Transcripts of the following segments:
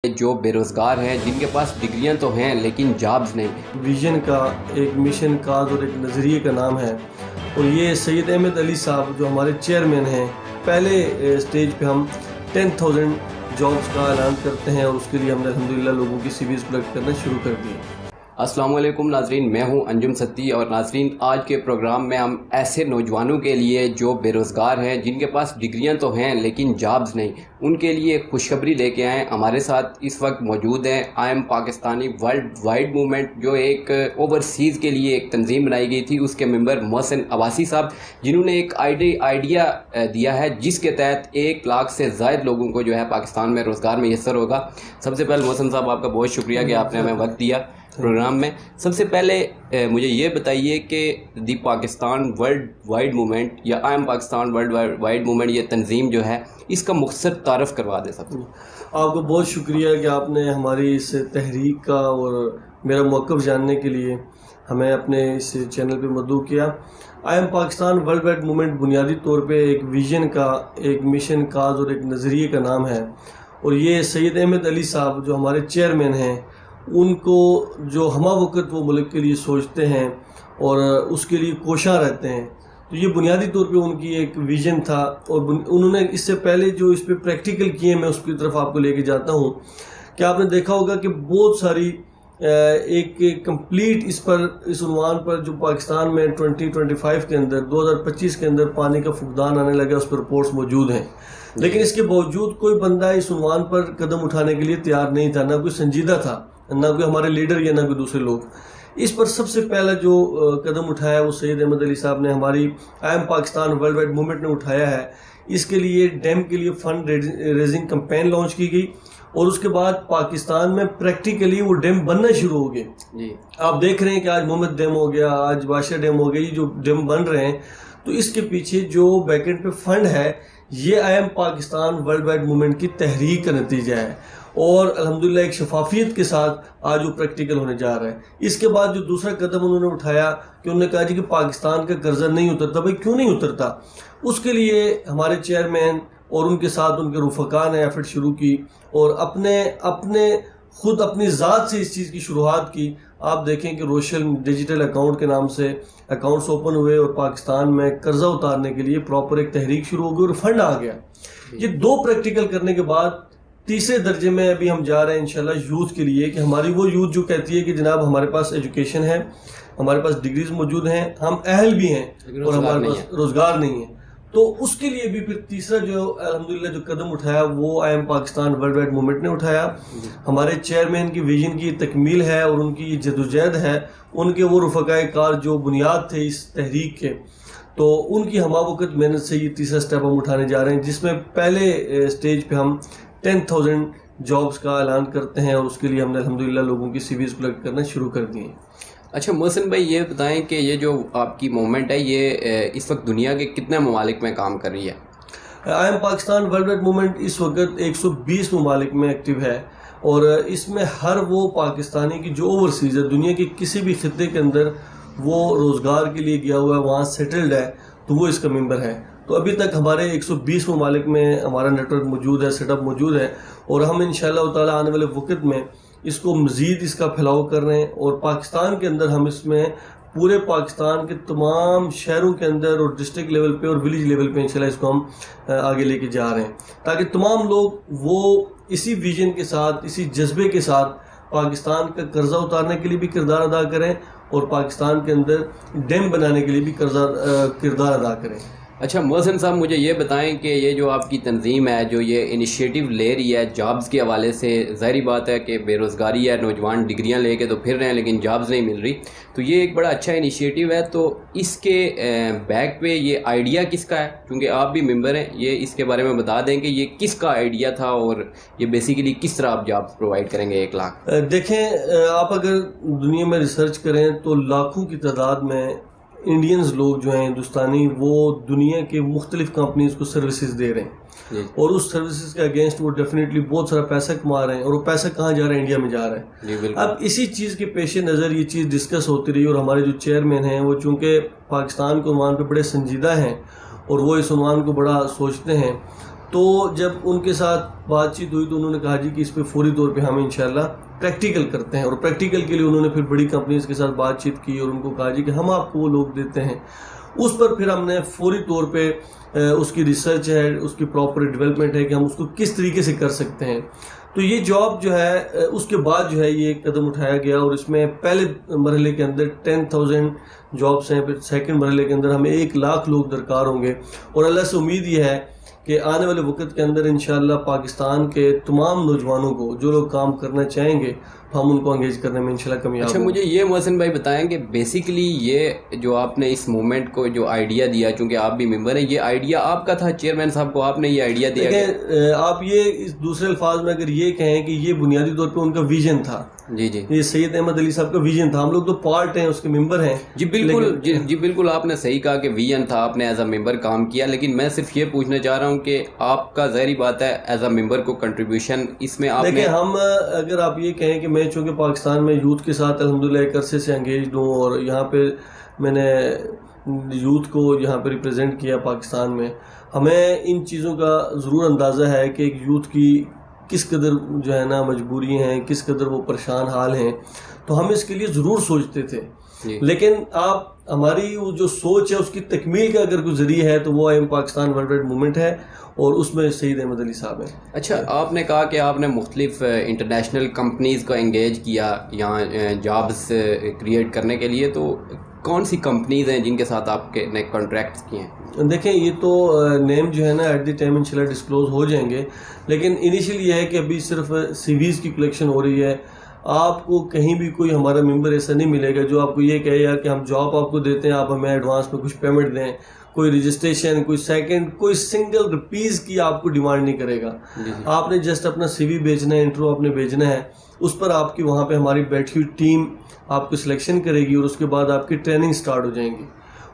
جو بے روزگار ہیں، جن کے پاس ڈگریاں تو ہیں لیکن جابز نہیں۔ ویژن کا ایک مشن کاز اور ایک نظریے کا نام ہے، اور یہ سید احمد علی صاحب جو ہمارے چیئرمین ہیں، پہلے سٹیج پہ ہم 10,000 جابز کا اعلان کرتے ہیں، اور اس کے لیے ہم نے الحمدللہ لوگوں کی سی ویز کلیکٹ کرنا شروع کر دی۔ السلام علیکم ناظرین، میں ہوں انجم ستی، اور ناظرین آج کے پروگرام میں ہم ایسے نوجوانوں کے لیے جو بے روزگار ہیں، جن کے پاس ڈگریاں تو ہیں لیکن جابز نہیں، ان کے لیے ایک خوشخبری لے کے آئے۔ ہمارے ساتھ اس وقت موجود ہیں I am Pakistani world wide movement, جو ایک اوورسیز کے لیے ایک تنظیم بنائی گئی تھی، اس کے ممبر محسن عباسی صاحب، جنہوں نے ایک آئیڈیا دیا ہے جس کے تحت 1 لاکھ سے زائد لوگوں کو جو ہے پاکستان میں روزگار میسر ہوگا۔ سب سے پہلے محسن صاحب آپ کا بہت شکریہ کہ آپ نے ہمیں وقت دیا پروگرام میں۔ سب سے پہلے مجھے یہ بتائیے کہ the Pakistan world wide movement یا I M Pakistan world wide movement, یہ تنظیم جو ہے، اس کا مختصر تعارف کروا دیں سب۔ آپ کو بہت شکریہ کہ آپ نے ہماری اس تحریک کا اور میرا موقف جاننے کے لیے ہمیں اپنے اس چینل پہ مدعو کیا۔ I M Pakistan world wide movement بنیادی طور پہ ایک ویژن کا ایک مشن کاز اور ایک نظریے کا نام ہے، اور یہ سید احمد علی صاحب جو ہمارے چیئرمین ہیں، ان کو جو ہمہ وقت وہ ملک کے لیے سوچتے ہیں اور اس کے لیے کوشاں رہتے ہیں، تو یہ بنیادی طور پہ ان کی ایک ویژن تھا، اور انہوں نے اس سے پہلے جو اس پہ پریکٹیکل کیے، میں اس کی طرف آپ کو لے کے جاتا ہوں کہ آپ نے دیکھا ہوگا کہ بہت ساری ایک کمپلیٹ اس عنوان پر جو پاکستان میں 2025 کے اندر 2025 کے اندر پانی کا فقدان آنے لگا، اس پر رپورٹس موجود ہیں، لیکن اس کے باوجود کوئی بندہ اس عنوان پر قدم اٹھانے کے لیے تیار نہیں تھا، نہ کوئی سنجیدہ تھا، نہ کوئی ہمارے لیڈر یا نہ کوئی دوسرے لوگ۔ اس پر سب سے پہلا جو قدم اٹھایا وہ سید احمد علی صاحب نے، ہماری I M Pakistan world wide movement نے اٹھایا ہے۔ اس کے لیے ڈیم کے لیے فنڈ ریزنگ کمپین لانچ کی گئی، اور اس کے بعد پاکستان میں پریکٹیکلی وہ ڈیم بننا شروع ہو گئے۔ آپ دیکھ رہے ہیں کہ آج محمد ڈیم ہو گیا، آج بادشاہ ڈیم ہو گیا، یہ جو ڈیم بن رہے ہیں، تو اس کے پیچھے جو بیک اینڈ پہ فنڈ ہے، یہ I M Pakistan world wide movement کی تحریک کا نتیجہ ہے، اور الحمدللہ ایک شفافیت کے ساتھ آج وہ پریکٹیکل ہونے جا رہا ہے۔ اس کے بعد جو دوسرا قدم انہوں نے اٹھایا کہ انہوں نے کہا جی کہ پاکستان کا قرضہ نہیں اترتا۔ بھائی کیوں نہیں اترتا؟ اس کے لیے ہمارے چیئرمین اور ان کے ساتھ ان کے رفقا نے ایفرٹ شروع کی، اور خود اپنی ذات سے اس چیز کی شروعات کی۔ آپ دیکھیں کہ روشن ڈیجیٹل اکاؤنٹ کے نام سے اکاؤنٹس اوپن ہوئے، اور پاکستان میں قرضہ اتارنے کے لیے پراپر ایک تحریک شروع ہو گئی، اور فنڈ آ گیا۔ یہ 2 پریکٹیکل کرنے کے بعد تیسرے درجے میں ابھی ہم جا رہے ہیں انشاءاللہ یوتھ کے لیے، کہ ہماری وہ یوتھ جو کہتی ہے کہ جناب ہمارے پاس ایجوکیشن ہے، ہمارے پاس ڈگریز موجود ہیں، ہم اہل بھی ہیں، اور ہمارے پاس روزگار نہیں ہے، تو اس کے لیے بھی پھر تیسرا جو الحمدللہ جو قدم اٹھایا وہ I M Pakistan world wide movement نے اٹھایا۔ ہمارے چیئرمین کی ویژن کی تکمیل ہے، اور ان کی جدوجہد ہے، ان کے وہ رفقائے کار جو بنیاد تھے اس تحریک کے، تو ان کی ہمہ وقت محنت سے یہ تیسرا سٹیپ ہم اٹھانے جا رہے ہیں، جس میں پہلے سٹیج پہ ہم 10,000 جابز کا اعلان کرتے ہیں، اور اس کے لیے ہم نے الحمدللہ لوگوں کی سی ویز کلیکٹ کرنا شروع کر دی ہیں۔ اچھا محسن بھائی، یہ بتائیں کہ یہ جو آپ کی موومنٹ ہے، یہ اس وقت دنیا کے کتنے ممالک میں کام کر رہی ہے؟ I M Pakistan world wide movement اس وقت 120 ممالک میں ایکٹیو ہے، اور اس میں ہر وہ پاکستانی کی جو اوورسیز ہے، دنیا کے کسی بھی خطے کے اندر وہ روزگار کے لیے گیا ہوا ہے، وہاں سیٹلڈ ہے، تو وہ اس کا ممبر ہے۔ تو ابھی تک ہمارے 120 ممالک میں ہمارا نیٹ ورک موجود ہے، سیٹ اپ موجود ہے، اور ہم انشاءاللہ تعالی آنے والے وقت میں اس کو مزید اس کا پھیلاؤ کر رہے ہیں، اور پاکستان کے اندر ہم اس میں پورے پاکستان کے تمام شہروں کے اندر اور ڈسٹرکٹ لیول پہ اور ولیج لیول پہ انشاءاللہ اس کو ہم آگے لے کے جا رہے ہیں، تاکہ تمام لوگ وہ اسی ویژن کے ساتھ، اسی جذبے کے ساتھ پاکستان کا قرضہ اتارنے کے لیے بھی کردار ادا کریں، اور پاکستان کے اندر ڈیم بنانے کے لیے بھی کردار ادا کریں۔ اچھا محسن صاحب، مجھے یہ بتائیں کہ یہ جو آپ کی تنظیم ہے، جو یہ انیشیٹو لے رہی ہے جابز کے حوالے سے، ظاہری بات ہے کہ بے روزگاری ہے، نوجوان ڈگریاں لے کے تو پھر رہے ہیں لیکن جابز نہیں مل رہی، تو یہ ایک بڑا اچھا انیشیٹو ہے، تو اس کے بیک پہ یہ آئیڈیا کس کا ہے؟ کیونکہ آپ بھی ممبر ہیں، یہ اس کے بارے میں بتا دیں کہ یہ کس کا آئیڈیا تھا، اور یہ بیسیکلی کس طرح آپ جابز پرووائڈ کریں گے 1 لاکھ؟ دیکھیں، آپ اگر دنیا میں ریسرچ کریں تو لاکھوں کی تعداد میں انڈینز لوگ جو ہیں ہندوستانی، وہ دنیا کے مختلف کمپنیز کو سروسز دے رہے ہیں، اور اس سروسز کے اگینسٹ وہ ڈیفینیٹلی بہت سارا پیسہ کما رہے ہیں، اور وہ پیسہ کہاں جا رہا ہے؟ انڈیا میں جا رہا ہے۔ اب اسی چیز کے پیش نظر یہ چیز ڈسکس ہوتی رہی، اور ہمارے جو چیئرمین ہیں وہ چونکہ پاکستان کے عنوان پہ بڑے سنجیدہ ہیں، اور وہ اس عنوان کو بڑا سوچتے ہیں، تو جب ان کے ساتھ بات چیت ہوئی تو انہوں نے کہا جی کہ اس پہ فوری طور پہ ہم انشاءاللہ پریکٹیکل کرتے ہیں, اور پریکٹیکل کے لیے انہوں نے پھر بڑی کمپنیز کے ساتھ بات چیت کی اور ان کو کہا جی کہ ہم آپ کو وہ لوگ دیتے ہیں. اس پر پھر ہم نے فوری طور پہ اس کی ریسرچ ہے, اس کی پراپر ڈیولپمنٹ ہے کہ ہم اس کو کس طریقے سے کر سکتے ہیں. تو یہ جاب جو ہے اس کے بعد جو ہے یہ قدم اٹھایا گیا, اور اس میں پہلے مرحلے کے اندر 10,000 جابس ہیں, پھر سیکنڈ مرحلے کے اندر ہمیں 1,00,000 لوگ درکار ہوں گے, اور اللہ سے امید یہ ہے کہ آنے والے وقت کے اندر انشاءاللہ پاکستان کے تمام نوجوانوں کو جو لوگ کام کرنا چاہیں گے ہم ان کو انگیج کرنے میں انشاءاللہ کامیاب ہوں. اچھا, مجھے یہ محسن بھائی بتائیں کہ بیسیکلی یہ جو آپ نے اس موومنٹ کو جو آئیڈیا دیا, چونکہ آپ بھی ممبر ہیں, یہ آئیڈیا آپ کا تھا, چیئرمین صاحب کو آپ نے یہ آئیڈیا دیا؟ آپ یہ دوسرے الفاظ میں اگر یہ کہیں کہ یہ بنیادی طور پہ ان کا ویژن تھا. جی جی, یہ سید احمد علی صاحب کا ویژن تھا, ہم لوگ تو پارٹ ہیں, اس کے ممبر ہیں. جی بالکل, جی بالکل, آپ نے صحیح کہا کہ ویژن تھا, آپ نے ایز اے ممبر کام کیا, لیکن میں صرف یہ پوچھنا چاہ رہا ہوں کہ آپ کا ظاہری بات ہے ایز اے ممبر کو کنٹریبیوشن اس میں آپ نے. دیکھیں, ہم اگر آپ یہ کہیں کہ میں چونکہ پاکستان میں یوتھ کے ساتھ الحمدللہ ایک عرصے سے انگیجڈ ہوں, اور یہاں پہ میں نے یوتھ کو یہاں پہ ریپرزینٹ کیا پاکستان میں, ہمیں ان چیزوں کا ضرور اندازہ ہے کہ ایک یوتھ کی کس قدر جو ہے نا مجبوری ہیں, کس قدر وہ پریشان حال ہیں, تو ہم اس کے لیے ضرور سوچتے تھے. لیکن آپ ہماری وہ جو سوچ ہے اس کی تکمیل کا اگر کوئی ذریعہ ہے تو وہ am Pakistan world wide movement ہے, اور اس میں سید احمد علی صاحب ہیں. اچھا, آپ نے کہا کہ آپ نے مختلف انٹرنیشنل کمپنیز کو انگیج کیا یہاں جابس کریٹ کرنے کے لیے, تو کون سی کمپنیز ہیں جن کے ساتھ آپ کے نے کانٹریکٹس کیے ہیں؟ دیکھیں, یہ تو نیم جو ہے نا ایٹ دی ٹائم انشاءاللہ ڈسکلوز ہو جائیں گے, لیکن انیشیل یہ ہے کہ ابھی صرف سی ویز کی کلیکشن ہو رہی ہے. آپ کو کہیں بھی کوئی ہمارا ممبر ایسا نہیں ملے گا جو آپ کو یہ کہے یار کہ ہم جاب آپ کو دیتے ہیں, آپ ہمیں ایڈوانس میں کچھ پیمنٹ دیں, کوئی رجسٹریشن, کوئی سیکنڈ, کوئی سنگل روپیز کی آپ کو ڈیمانڈ نہیں کرے گا. آپ نے جسٹ اپنا سی وی بھیجنا ہے, انٹرو آپ نے بھیجنا ہے, اس پر آپ کی وہاں پہ ہماری بیٹھی ہوئی ٹیم آپ کو سلیکشن کرے گی, اور اس کے بعد آپ کی ٹریننگ سٹارٹ ہو جائیں گی.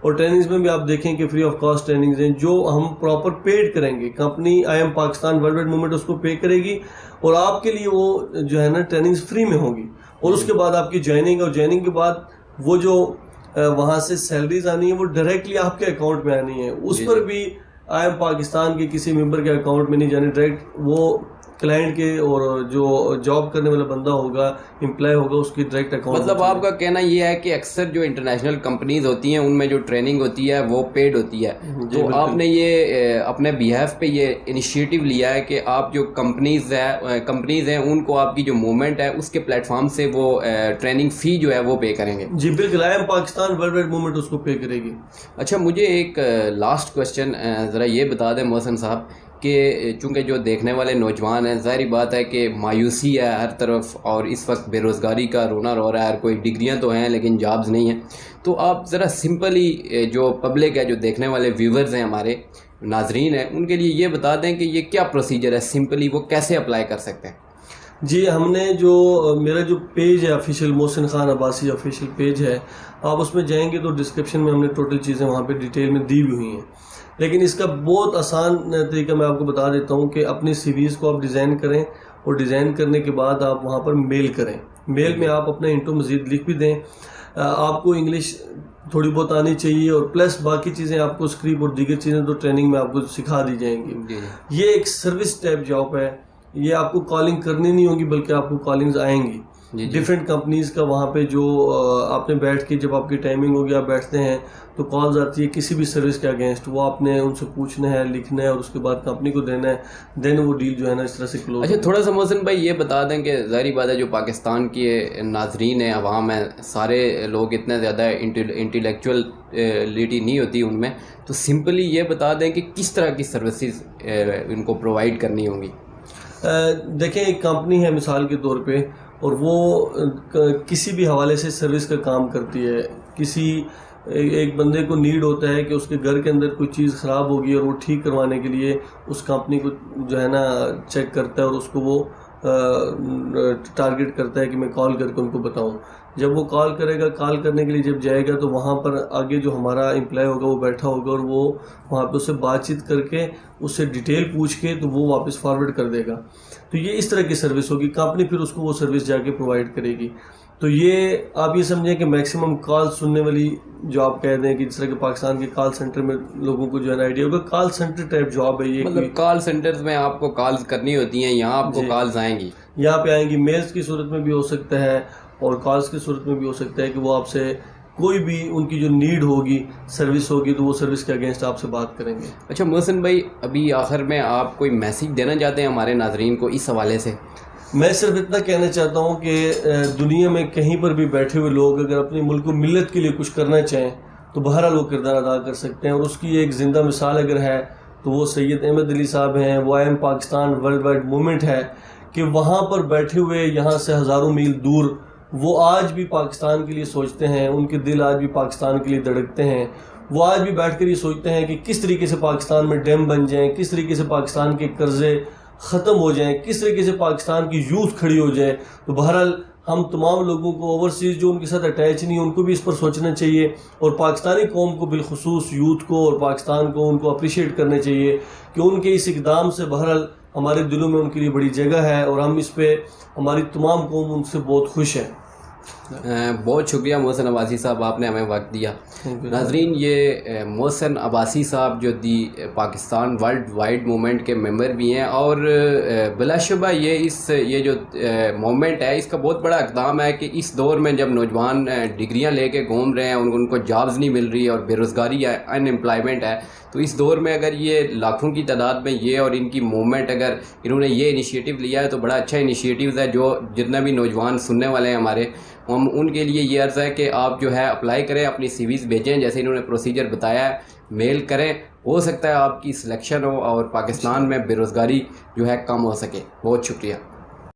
اور ٹریننگز میں بھی آپ دیکھیں کہ فری آف کاسٹ ٹریننگز ہیں جو ہم پراپر پیڈ کریں گے. Company I M Pakistan world wide movement اس کو پے کرے گی, اور آپ کے لیے وہ جو ہے نا ٹریننگز فری میں ہوں گی, اور اس کے بعد آپ کی جوائننگ, اور جوائننگ کے بعد وہ جو وہاں سے سیلریز آنی ہے وہ ڈائریکٹلی آپ کے اکاؤنٹ میں آنی ہے. اس پر بھی آئی ایم پاکستان کے کسی ممبر کے اکاؤنٹ میں نہیں جانے, ڈائریکٹ وہ کلائنٹ کے اور جو جاب کرنے والا بندہ ہوگا, امپلائی ہوگا, اس کی ڈائریکٹ اکاؤنٹ. مطلب آپ کا کہنا یہ ہے کہ اکثر جو انٹرنیشنل کمپنیز ہوتی ہیں ان میں جو ٹریننگ ہوتی ہے وہ پیڈ ہوتی ہے, تو آپ نے یہ اپنے بیہیف پہ یہ انیشیٹو لیا ہے کہ آپ جو کمپنیز ہیں ان کو آپ کی جو موومنٹ ہے اس کے پلیٹ فارم سے وہ ٹریننگ فی جو ہے وہ پے کریں گے. جی بالکل, I M Pakistan world wide movement اس کو پے کرے گی. اچھا, مجھے ایک لاسٹ کوشچن ذرا یہ بتا دیں محسن صاحب کہ چونکہ جو دیکھنے والے نوجوان ہیں, ظاہری بات ہے کہ مایوسی ہے ہر طرف, اور اس وقت بے روزگاری کا رونا رو رہا ہے, کوئی ڈگریاں تو ہیں لیکن جابز نہیں ہیں, تو آپ ذرا سمپلی جو پبلک ہے, جو دیکھنے والے ویورز ہیں, ہمارے ناظرین ہیں, ان کے لیے یہ بتا دیں کہ یہ کیا پروسیجر ہے, سمپلی وہ کیسے اپلائی کر سکتے ہیں؟ جی, ہم نے جو میرا جو پیج ہے آفیشیل, محسن خان عباسی آفیشیل پیج ہے, آپ اس میں جائیں گے تو ڈسکرپشن میں ہم نے ٹوٹل چیزیں وہاں پہ ڈیٹیل میں دی بھی ہوئی ہیں. لیکن اس کا بہت آسان طریقہ میں آپ کو بتا دیتا ہوں کہ اپنی سی ویز کو آپ ڈیزائن کریں, اور ڈیزائن کرنے کے بعد آپ وہاں پر میل کریں. میل میں آپ اپنا انٹرو مزید لکھ بھی دیں, آپ کو انگلش تھوڑی بہت آنی چاہیے, اور پلس باقی چیزیں آپ کو اسکرپٹ اور دیگر چیزیں تو ٹریننگ میں آپ کو سکھا دی جائیں گی. یہ ایک سروس ٹائپ جاب ہے, یہ آپ کو کالنگ کرنی نہیں ہوگی بلکہ آپ کو کالنگز آئیں گی ڈفرینٹ کمپنیز کا. وہاں پہ جو آپ نے بیٹھ کے جب آپ کی ٹائمنگ ہوگی آپ بیٹھتے ہیں تو کالز آتی ہے کسی بھی سروس کے اگینسٹ, وہ آپ نے ان سے پوچھنا ہے, لکھنا ہے, اور اس کے بعد کمپنی کو دینا ہے, دین وہ ڈیل جو ہے نا اس طرح سے کلوز. اچھا, تھوڑا سا محسن بھائی یہ بتا دیں کہ ظاہری بات ہے جو پاکستان کے ناظرین ہیں, عوام ہیں, سارے لوگ اتنے زیادہ انٹلیکچوئلٹی نہیں ہوتی ان میں, تو سمپلی یہ بتا دیں کہ کس طرح کی سروسز ان کو پرووائڈ کرنی ہوں گی. دیکھیں, ایک کمپنی ہے مثال کے طور پہ, اور وہ کسی بھی حوالے سے سروس کا کام کرتی ہے. کسی ایک بندے کو نیڈ ہوتا ہے کہ اس کے گھر کے اندر کوئی چیز خراب ہوگی, اور وہ ٹھیک کروانے کے لیے اس کمپنی کو جو ہے نا چیک کرتا ہے, اور اس کو وہ ٹارگٹ کرتا ہے کہ میں کال کر کے ان کو بتاؤں. جب وہ کال کرے گا، کال کرنے کے لیے جب جائے گا تو وہاں پر آگے جو ہمارا امپلائی ہوگا وہ بیٹھا ہوگا اور وہ وہاں پہ اس سے بات چیت کر کے اس سے ڈیٹیل پوچھ کے تو وہ واپس فارورڈ کر دے گا. تو یہ اس طرح کی سروس ہوگی. کمپنی پھر اس کو وہ سروس جا کے پرووائڈ کرے گی. تو یہ آپ یہ سمجھیں کہ میکسیمم کال سننے والی جو آپ کہہ دیں کہ جس طرح کہ پاکستان کے کال سینٹر میں لوگوں کو جو ہے نا آئیڈیا ہوگا، کال سینٹر ٹائپ جاب ہے یہ. مطلب کال سینٹرز میں آپ کو کالز کرنی ہوتی ہیں، یہاں آپ کو کالز آئیں گی، یہاں پہ آئیں گی. میلز کی صورت میں بھی ہو سکتا ہے اور کالز کی صورت میں بھی ہو سکتا ہے کہ وہ آپ سے کوئی بھی ان کی جو نیڈ ہوگی، سروس ہوگی، تو وہ سروس کے اگینسٹ آپ سے بات کریں گے. اچھا محسن بھائی، ابھی آخر میں آپ کوئی میسیج دینا چاہتے ہیں ہمارے ناظرین کو اس حوالے سے؟ میں صرف اتنا کہنا چاہتا ہوں کہ دنیا میں کہیں پر بھی بیٹھے ہوئے لوگ اگر اپنی ملک و ملت کے لیے کچھ کرنا چاہیں تو بہرحال وہ کردار ادا کر سکتے ہیں. اور اس کی ایک زندہ مثال اگر ہے تو وہ سید احمد علی صاحب ہیں. وہ I M Pakistan world wide movement ہے کہ وہاں پر بیٹھے ہوئے یہاں سے ہزاروں میل دور وہ آج بھی پاکستان کے لیے سوچتے ہیں. ان کے دل آج بھی پاکستان کے لیے دھڑکتے ہیں. وہ آج بھی بیٹھ کر یہ سوچتے ہیں کہ کس طریقے سے پاکستان میں ڈیم بن جائیں، کس طریقے سے پاکستان کے قرضے ختم ہو جائیں، کس طریقے سے پاکستان کی یوتھ کھڑی ہو جائے. تو بہرحال ہم تمام لوگوں کو اوورسیز جو ان کے ساتھ اٹیچ نہیں، ان کو بھی اس پر سوچنا چاہیے اور پاکستانی قوم کو بالخصوص یوتھ کو اور پاکستان کو ان کو اپریشیٹ کرنا چاہیے کہ ان کے اس اقدام سے بہرحال ہمارے دلوں میں ان کے لیے بڑی جگہ ہے اور ہم اس پہ ہماری تمام قوم ان سے بہت خوش ہے. بہت شکریہ محسن عباسی صاحب، آپ نے ہمیں وقت دیا. ناظرین، یہ محسن عباسی صاحب جو دی پاکستان ورلڈ وائڈ موومنٹ کے ممبر بھی ہیں اور بلا شبہ یہ جو موومنٹ ہے اس کا بہت بڑا اقدام ہے کہ اس دور میں جب نوجوان ڈگریاں لے کے گھوم رہے ہیں، ان کو جابز نہیں مل رہی اور بے روزگاری ہے، ان امپلائمنٹ ہے، تو اس دور میں اگر یہ لاکھوں کی تعداد میں یہ اور ان کی موومنٹ اگر انہوں نے یہ انیشیٹو لیا ہے تو بڑا اچھا انیشیٹوز ہے. جو جتنا بھی نوجوان سننے والے ہیں ہمارے، ہم ان کے لیے یہ عرض ہے کہ آپ جو ہے اپلائی کریں، اپنی سی ویز بھیجیں جیسے انہوں نے پروسیجر بتایا ہے، میل کریں، ہو سکتا ہے آپ کی سلیکشن ہو اور پاکستان میں بے روزگاری جو ہے کم ہو سکے. بہت شکریہ.